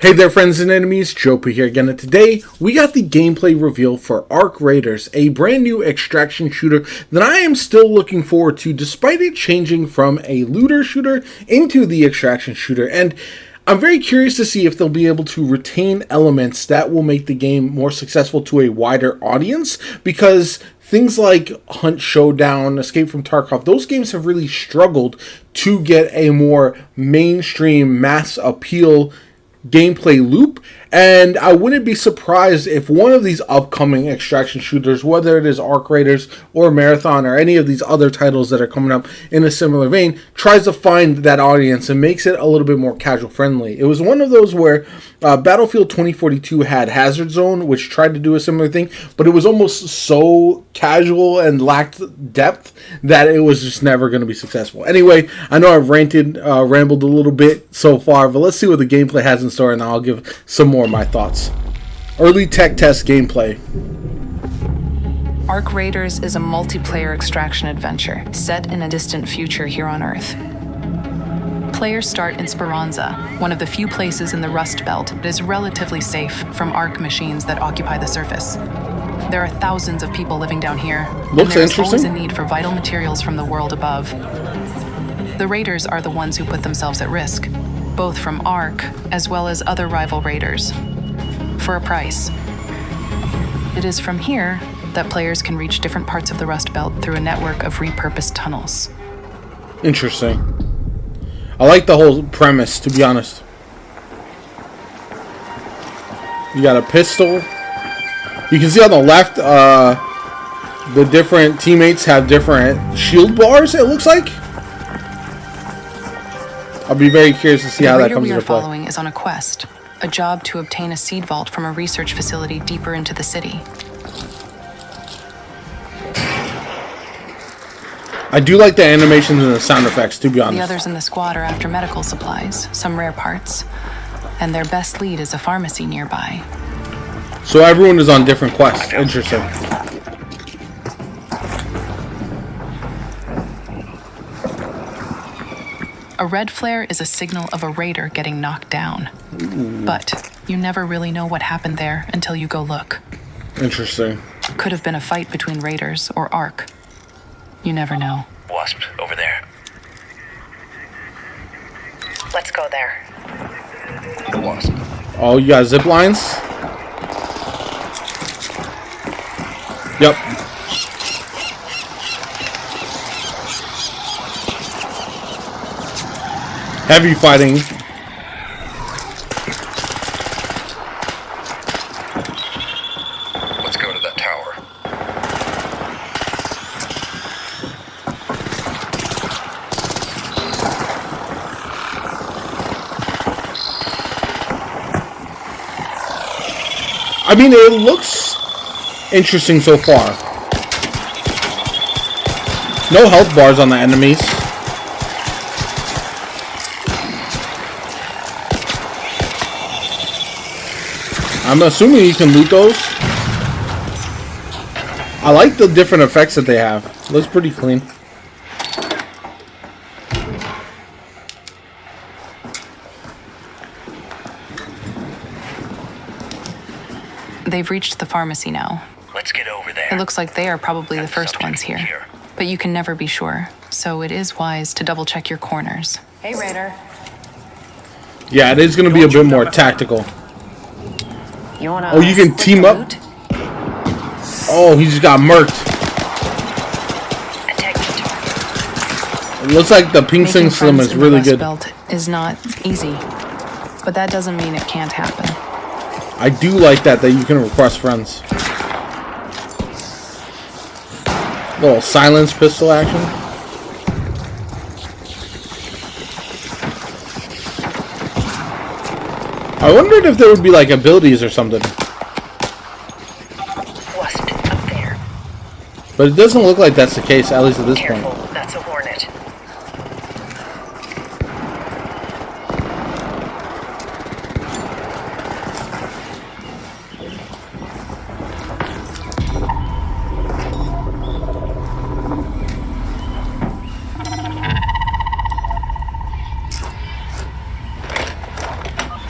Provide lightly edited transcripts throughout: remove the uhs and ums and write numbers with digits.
Hey there friends and enemies, JoPa here again, and today we got the gameplay reveal for Arc Raiders, a brand new extraction shooter that I am still looking forward to despite it changing from a looter shooter into the extraction shooter, and I'm very curious to see if they'll be able to retain elements that will make the game more successful to a wider audience, because things like Hunt Showdown, Escape from Tarkov, those games have really struggled to get a more mainstream mass appeal gameplay loop, and I wouldn't be surprised if one of these upcoming extraction shooters, whether it is Arc Raiders or Marathon or any of these other titles that are coming up in a similar vein, tries to find that audience and makes it a little bit more casual friendly. It was one of those where Battlefield 2042 had Hazard Zone, which tried to do a similar thing, but it was almost so casual and lacked depth that it was just never going to be successful. Anyway, I know I've rambled a little bit so far, but let's see what the gameplay has in store, and I'll give some more of my thoughts. Early tech test gameplay. Arc Raiders is a multiplayer extraction adventure set in a distant future here on Earth. Players start in Speranza, one of the few places in the Rust Belt that is relatively safe from Arc machines that occupy the surface. There are thousands of people living down here, and there's always a need for vital materials from the world above. The Raiders are the ones who put themselves at risk, both from Arc as well as other rival raiders, for a price. It is from here that players can reach different parts of the Rust Belt through a network of repurposed tunnels. Interesting. I like the whole premise, to be honest. You got a pistol. You can see on the left, the different teammates have different shield bars, it looks like. I'll be very curious to see how that comes into play. The raider we are following is on a quest, a job to obtain a seed vault from a research facility deeper into the city. I do like the animations and the sound effects, to be honest. The others in the squad are after medical supplies, some rare parts, and their best lead is a pharmacy nearby. So everyone is on different quests. Interesting. A red flare is a signal of a raider getting knocked down. Ooh. But you never really know what happened there until you go look. Interesting. Could have been a fight between raiders or Arc. You never know. Wasp, over there. Let's go there. Wasp. Oh, you got zip lines? Yep. Heavy fighting. Let's go to that tower. I mean, it looks interesting so far. No health bars on the enemies. I'm assuming you can loot those. I like the different effects that they have. Looks pretty clean. They've reached the pharmacy now. Let's get over there. It looks like they are probably the first ones here. But you can never be sure, so it is wise to double check your corners. Hey, Raider. Yeah, it is going to be a bit more tactical. Oh, you can team up? Oh, he just got murked. It looks like the ping sing system is really good. Belt is not easy, but that doesn't mean it can't happen. I do like that you can request friends. Little silence pistol action. I wondered if there would be like abilities or something. Wasp, up there. But it doesn't look like that's the case, at least at this point. Careful, that's a hornet.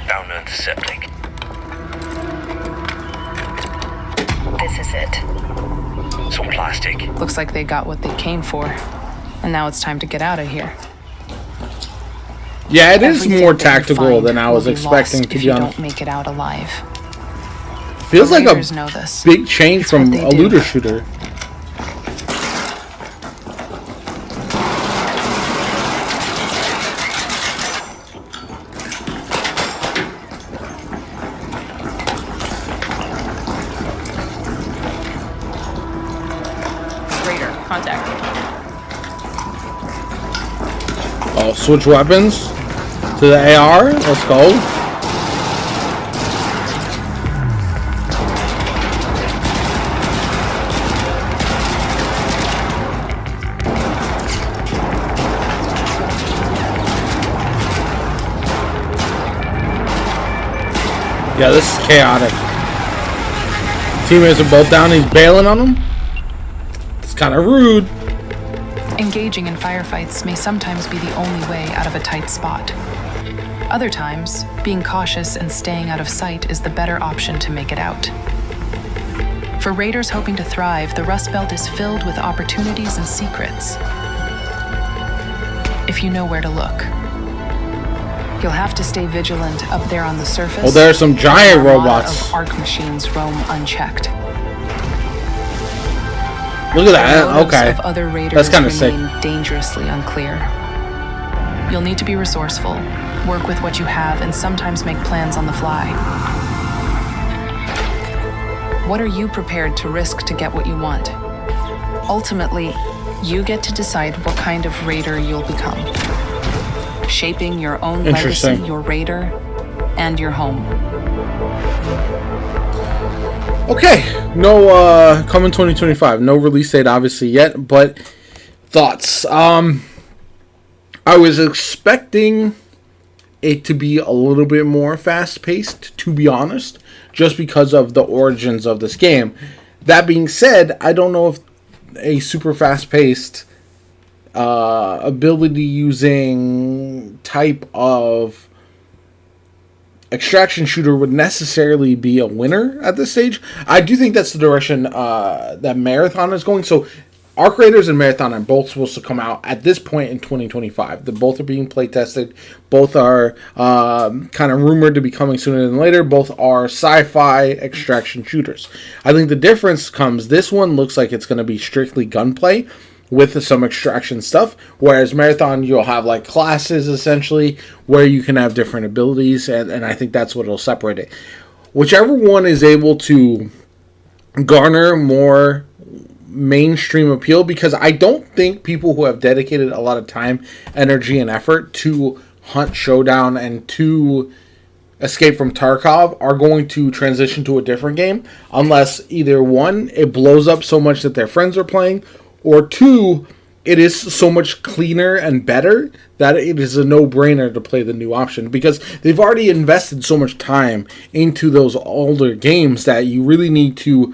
Bound to intercept Click. This is it. Some plastic. Looks like they got what they came for. And now it's time to get out of here. Yeah, it is Everything more that you tactical find than I will was be expecting, lost to if be you honest. don't make it out alive. Feels The like a raiders know this. big change It's from what they a do. looter shooter. Raider, contact. Oh, switch weapons to the AR. Let's go. Yeah, this is chaotic. Teammates are both down. He's bailing on them. It's kind of rude. Engaging in firefights may sometimes be the only way out of a tight spot. Other times, being cautious and staying out of sight is the better option to make it out. For raiders hoping to thrive, the Rust Belt is filled with opportunities and secrets. If you know where to look. You'll have to stay vigilant up there on the surface. Oh, there are some giant An armada robots. of arc machines roam unchecked. Look at that. The motives Okay. of other raiders That's kind of sick. remain dangerously unclear. You'll need to be resourceful, work with what you have, and sometimes make plans on the fly. What are you prepared to risk to get what you want? Ultimately, you get to decide what kind of raider you'll become. Shaping your own legacy, Interesting. your raider, and your home. Okay, no coming 2025. No release date obviously yet, but thoughts. I was expecting it to be a little bit more fast-paced, to be honest, just because of the origins of this game. That being said, I don't know if a super fast-paced ability using type of extraction shooter would necessarily be a winner at this stage. I do think that's the direction that Marathon is going. So Arc Raiders and Marathon are both supposed to come out at this point in 2025. They both are being play tested. Both are kind of rumored to be coming sooner than later. Both are sci-fi extraction shooters. I think the difference comes, this one looks like it's going to be strictly gunplay with some extraction stuff, whereas Marathon, you'll have like classes essentially where you can have different abilities, and I think that's what will separate it. Whichever one is able to garner more mainstream appeal, because I don't think people who have dedicated a lot of time, energy, and effort to Hunt Showdown and to Escape from Tarkov are going to transition to a different game, unless either one, it blows up so much that their friends are playing, or two, it is so much cleaner and better that it is a no-brainer to play the new option, because they've already invested so much time into those older games that you really need to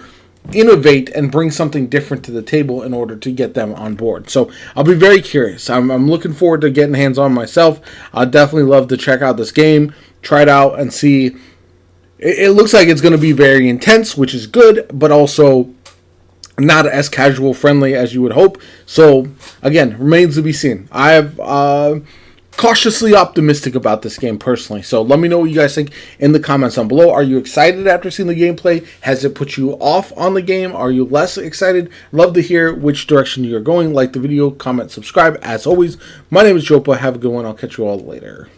innovate and bring something different to the table in order to get them on board. So I'll be very curious. I'm looking forward to getting hands on myself. I'd definitely love to check out this game, try it out, and see. It looks like it's going to be very intense, which is good, but also not as casual friendly as you would hope. So again, remains to be seen. I have cautiously optimistic about this game personally. So let me know what you guys think in the comments down below. Are you excited after seeing the gameplay? Has it put you off on the game? Are you less excited? Love to hear which direction you're going. Like the video, comment, subscribe. As always, my name is JoPa. Have a good one. I'll catch you all later.